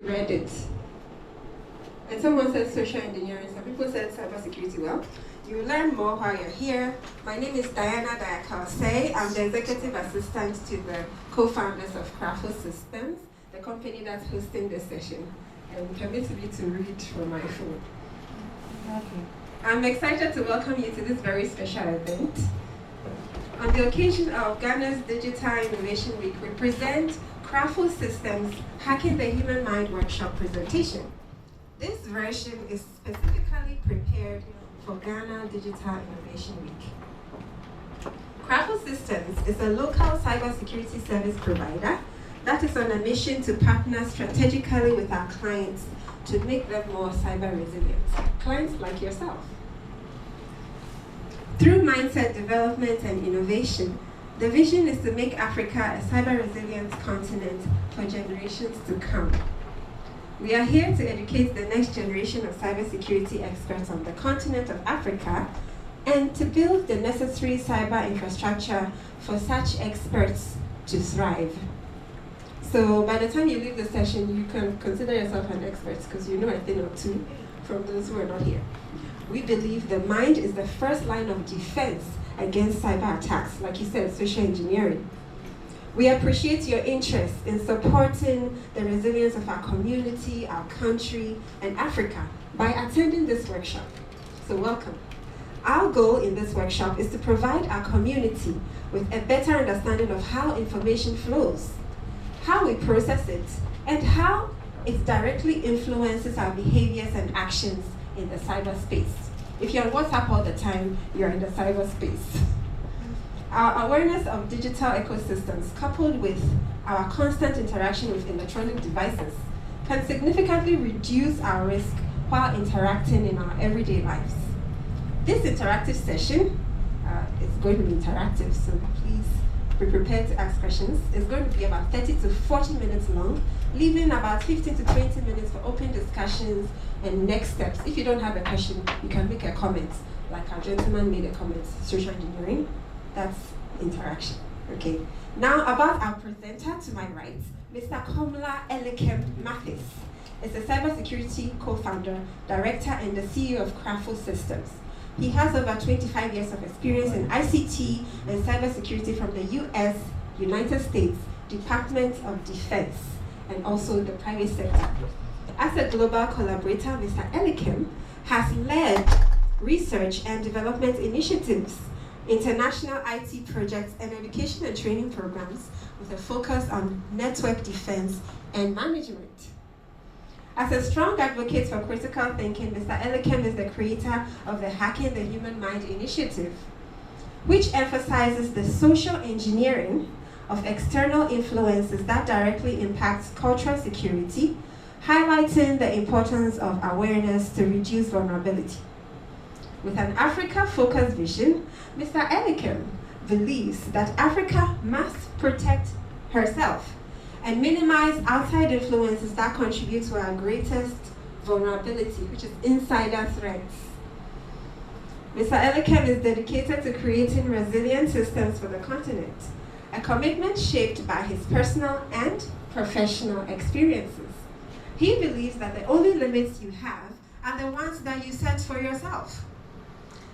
read it. And someone said social engineering, some people said cybersecurity. Well, you will learn more while you're here. My name is Diana Diakalse. I'm the executive assistant to the co-founders of Krafo Systems, the company that's hosting this session. And permit me to read from my phone. Okay. I'm excited to welcome you to this very special event. On the occasion of Ghana's Digital Innovation Week, we present Krafo Systems Hacking the Human Mind workshop presentation. This version is specifically prepared for Ghana Digital Innovation Week. Krafo Systems is a local cybersecurity service provider that is on a mission to partner strategically with our clients to make them more cyber resilient. Clients like yourself. Through mindset development and innovation, the vision is to make Africa a cyber resilient continent for generations to come. We are here to educate the next generation of cybersecurity experts on the continent of Africa and to build the necessary cyber infrastructure for such experts to thrive. So by the time you leave the session, you can consider yourself an expert because you know a thing or two from those who are not here. We believe the mind is the first line of defense against cyber attacks, like you said, social engineering. We appreciate your interest in supporting the resilience of our community, our country, and Africa by attending this workshop. So welcome. Our goal in this workshop is to provide our community with a better understanding of how information flows, how we process it, and how it directly influences our behaviors and actions in the cyberspace. If you're on WhatsApp all the time, you're in the cyberspace. Our awareness of digital ecosystems, coupled with our constant interaction with electronic devices, can significantly reduce our risk while interacting in our everyday lives. This interactive session is going to be interactive, so please be prepared to ask questions. It's going to be about 30 to 40 minutes long, leaving about 15 to 20 minutes for open discussions and next steps. If you don't have a question, you can make a comment, like our gentleman made a comment, social engineering. That's interaction. Okay. Now about our presenter to my right, Mr. Komla Elekem Mathis is a cybersecurity co-founder, director, and the CEO of Krafo Systems. He has over 25 years of experience in ICT and cybersecurity from the US, United States, Department of Defense, and also the private sector. As a global collaborator, Mr. Elekem has led research and development initiatives, international IT projects, and education and training programs with a focus on network defense and management. As a strong advocate for critical thinking, Mr. Elekem is the creator of the Hacking the Human Mind initiative, which emphasizes the social engineering of external influences that directly impacts cultural security, highlighting the importance of awareness to reduce vulnerability. With an Africa-focused vision, Mr. Elekem believes that Africa must protect herself and minimize outside influences that contribute to our greatest vulnerability, which is insider threats. Mr. Elekem is dedicated to creating resilient systems for the continent, a commitment shaped by his personal and professional experiences. He believes that the only limits you have are the ones that you set for yourself.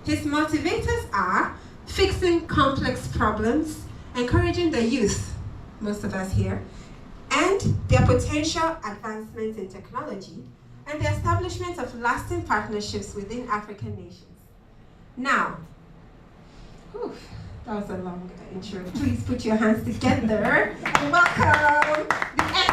His motivators are fixing complex problems, encouraging the youth, most of us here, and their potential advancements in technology, and the establishment of lasting partnerships within African nations. Now, that was a long intro. Please put your hands together and welcome the